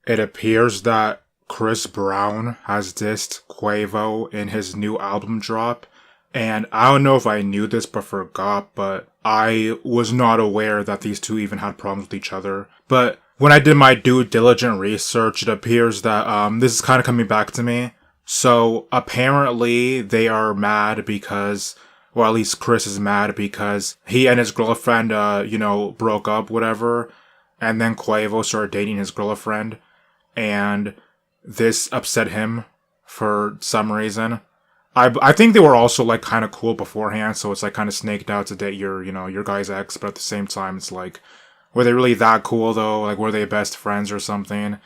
It appears that Chris Brown has dissed Quavo in his new album drop. And I don't know if I knew this but forgot, but I was not aware that these two even had problems with each other. But when I did my due diligent research, it appears that this is kind of coming back to me. So apparently they are mad because, or at least Chris is mad because he and his girlfriend, broke up, whatever. And then Quavo started dating his girlfriend. And this upset him for some reason. I think they were also like kind of cool beforehand, so it's like kind of snaked out to date your guy's ex, but at the same time it's like, were they really that cool though? Like, were they best friends or something?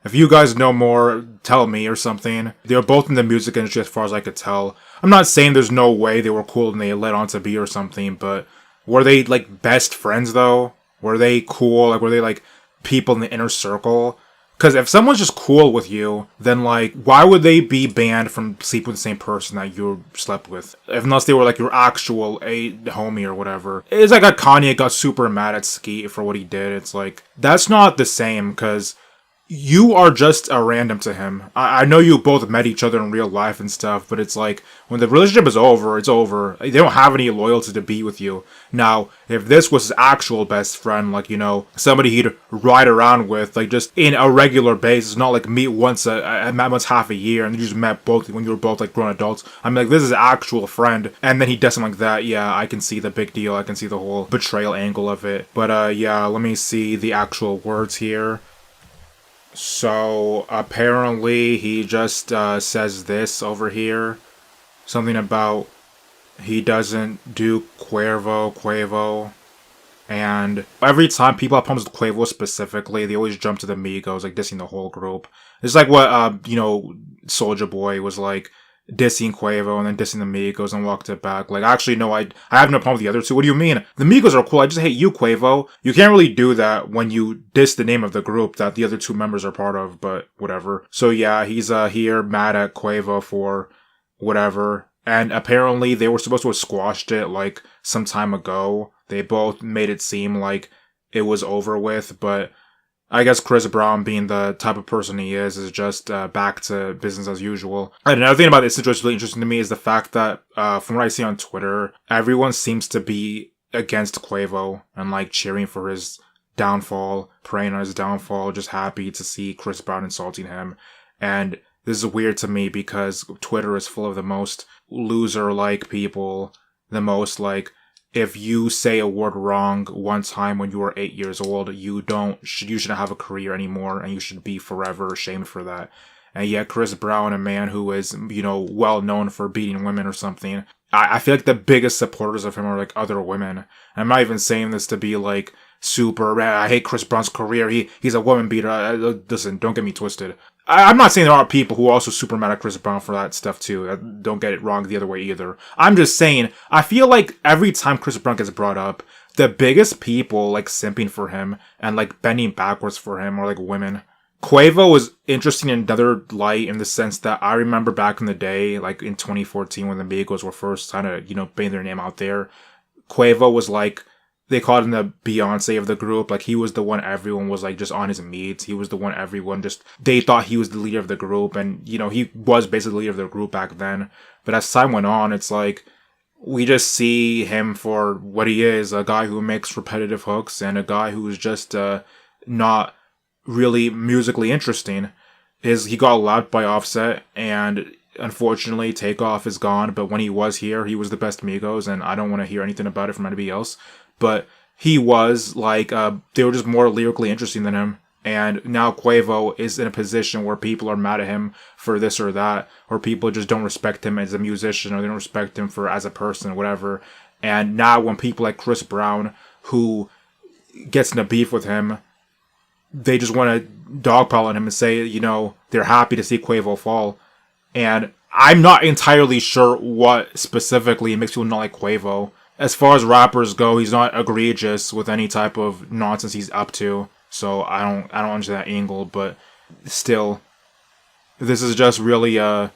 If you guys know more, tell me or something. They were both in the music industry as far as I could tell. I'm not saying there's no way they were cool and they led on to be or something, but were they like best friends though? Were they cool? Like, were they like people in the inner circle? Because if someone's just cool with you, then, like, why would they be banned from sleeping with the same person that you slept with? Unless they were, like, your actual homie or whatever. It's like a Kanye got super mad at Skeet for what he did. It's like, that's not the same, because you are just a random to him. I know you both met each other in real life and stuff, but it's like, when the relationship is over, it's over. They don't have any loyalty to be with you. Now, if this was his actual best friend, like, somebody he'd ride around with, like, just in a regular basis, not like meet once half a year, and you just met both when you were both, like, grown adults. I'm like, this is an actual friend. And then he does something like that. Yeah, I can see the big deal. I can see the whole betrayal angle of it. But, yeah, let me see the actual words here. So, apparently, he just says this over here. Something about he doesn't do Quavo. And every time people have problems with Quavo specifically, they always jump to the Migos, like dissing the whole group. It's like what, Soulja Boy was like, dissing Quavo and then dissing the Migos and walked it back. Like, actually, no, I have no problem with the other two. What do you mean? The Migos are cool. I just hate you, Quavo. You can't really do that when you diss the name of the group that the other two members are part of, but whatever. So yeah, he's here mad at Quavo for whatever. And apparently they were supposed to have squashed it like some time ago. They both made it seem like it was over with, but I guess Chris Brown, being the type of person he is just back to business as usual. And another thing about this situation really interesting to me is the fact that, from what I see on Twitter, everyone seems to be against Quavo and like cheering for his downfall, praying on his downfall, just happy to see Chris Brown insulting him. And this is weird to me because Twitter is full of the most loser-like people, the most like, if you say a word wrong one time when you were 8 years old, you shouldn't have a career anymore, and you should be forever ashamed for that. And yet Chris Brown, a man who is, well known for beating women or something, I feel like the biggest supporters of him are like other women. And I'm not even saying this to be like super, I hate Chris Brown's career, he's a woman beater. Listen, don't get me twisted. I'm not saying there aren't people who are also super mad at Chris Brown for that stuff too. Don't get it wrong the other way either. I'm just saying, I feel like every time Chris Brown gets brought up, the biggest people like simping for him and like bending backwards for him are like women. Quavo was interesting in another light in the sense that I remember back in the day, like in 2014 when the Migos were first kind of, putting their name out there. Quavo was like, they called him the Beyonce of the group. Like, he was the one everyone was, like, just on his meats. He was the one everyone they thought he was the leader of the group. And, he was basically the leader of the group back then. But as time went on, it's like, we just see him for what he is, a guy who makes repetitive hooks and a guy who's just not really musically interesting. He got lapped by Offset, and unfortunately, Takeoff is gone. But when he was here, he was the best Migos, and I don't want to hear anything about it from anybody else. But he was, like, they were just more lyrically interesting than him. And now Quavo is in a position where people are mad at him for this or that, or people just don't respect him as a musician, or they don't respect him for as a person, whatever. And now when people like Chris Brown, who gets in a beef with him, they just want to dogpile on him and say, they're happy to see Quavo fall. And I'm not entirely sure what specifically makes people not like Quavo. As far as rappers go, he's not egregious with any type of nonsense he's up to. So I don't understand that angle, but still, this is just really a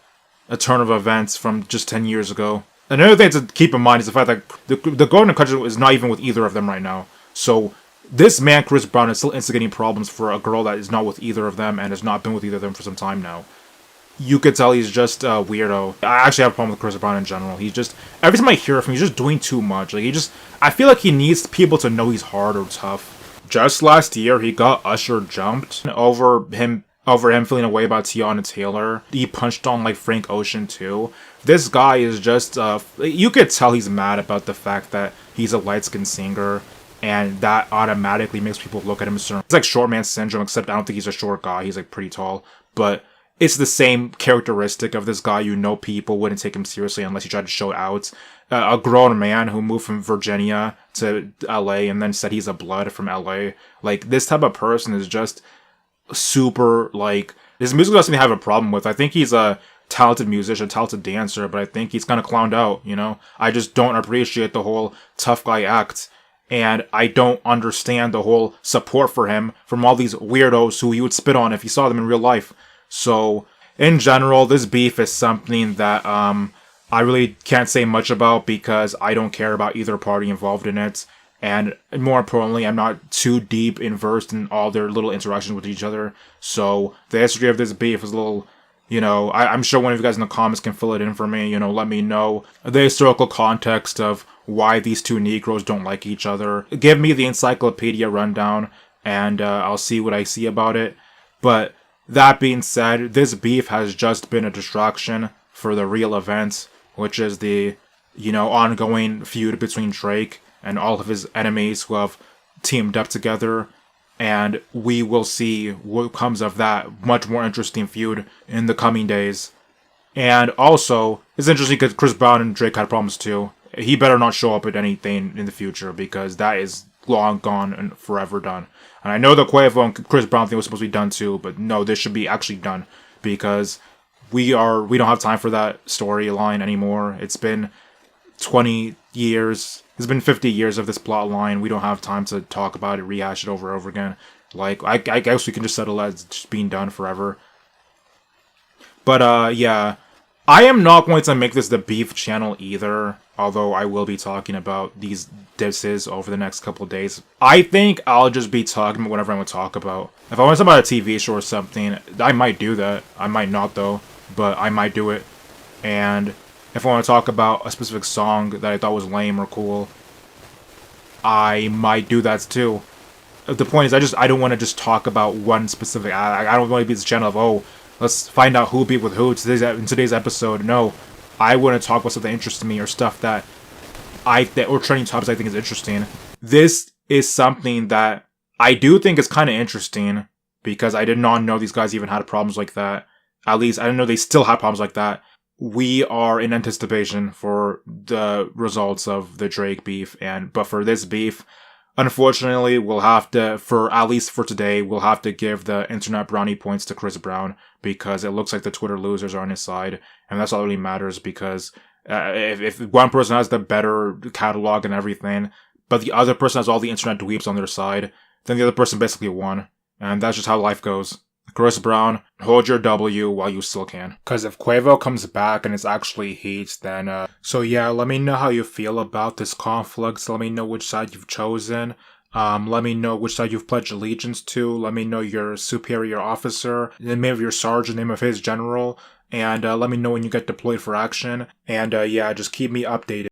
turn of events from just 10 years ago. Another thing to keep in mind is the fact that the Golden Country is not even with either of them right now. So This man, Chris Brown, is still instigating problems for a girl that is not with either of them and has not been with either of them for some time now. You could tell he's just a weirdo. I actually have a problem with Chris Brown in general. He's just, every time I hear from him, he's just doing too much. Like, I feel like he needs people to know he's hard or tough. Just last year, he got Usher jumped over him feeling a way about Tiana Taylor. He punched on, like, Frank Ocean, too. This guy is just, you could tell he's mad about the fact that he's a light-skinned singer, and that automatically makes people look at him a certain... It's like short man syndrome, except I don't think he's a short guy. He's, like, pretty tall. But it's the same characteristic of this guy. You know people wouldn't take him seriously unless he tried to show out. A grown man who moved from Virginia to LA and then said he's a blood from LA. Like, this type of person is just super, like... His music doesn't have a problem with. I think he's a talented musician, talented dancer, but I think he's kind of clowned out, you know? I just don't appreciate the whole tough guy act. And I don't understand the whole support for him from all these weirdos who you would spit on if you saw them in real life. So, in general, this beef is something that I really can't say much about because I don't care about either party involved in it. And more importantly, I'm not too deep versed in all their little interactions with each other. So, the history of this beef is a little, you know, I'm sure one of you guys in the comments can fill it in for me. You know, let me know the historical context of why these two Negroes don't like each other. Give me the encyclopedia rundown, and I'll see what I see about it. But that being said, this beef has just been a distraction for the real event, which is the, you know, ongoing feud between Drake and all of his enemies who have teamed up together. And we will see what comes of that much more interesting feud in the coming days. And also, it's interesting because Chris Brown and Drake had problems too. He better not show up at anything in the future because that is long gone and forever done. And I know the Quavo and Chris Brown thing was supposed to be done too, but no, this should be actually done because we don't have time for that storyline anymore. It's been 20 years. It's been 50 years of this plot line. We don't have time to talk about it, rehash it over and over again. Like, I guess we can just settle that it's just being done forever. But, yeah. I am not going to make this the beef channel either, although I will be talking about these disses over the next couple of days. I think I'll just be talking about whatever I want to talk about. If I want to talk about a TV show or something, I might do that. I might not, though, but I might do it. And if I want to talk about a specific song that I thought was lame or cool, I might do that too. The point is, I don't want to just talk about one specific... I don't want to be this channel of, oh, let's find out who beat with who in today's episode. No, I want to talk about something that interests me or stuff that or trending topics I think is interesting. This is something that I do think is kind of interesting because I did not know these guys even had problems like that. At least I didn't know they still had problems like that. We are in anticipation for the results of the Drake beef, but for this beef, unfortunately, we'll have to, at least for today, we'll have to give the internet brownie points to Chris Brown because it looks like the Twitter losers are on his side, and that's all that really matters because if one person has the better catalog and everything, but the other person has all the internet dweebs on their side, then the other person basically won, and that's just how life goes. Chris Brown, hold your W while you still can. Because if Quavo comes back and it's actually heat, then, So yeah, let me know how you feel about this conflict. So let me know which side you've chosen. Let me know which side you've pledged allegiance to. Let me know your superior officer, the name of your sergeant, the name of his general. And let me know when you get deployed for action. And yeah, just keep me updated.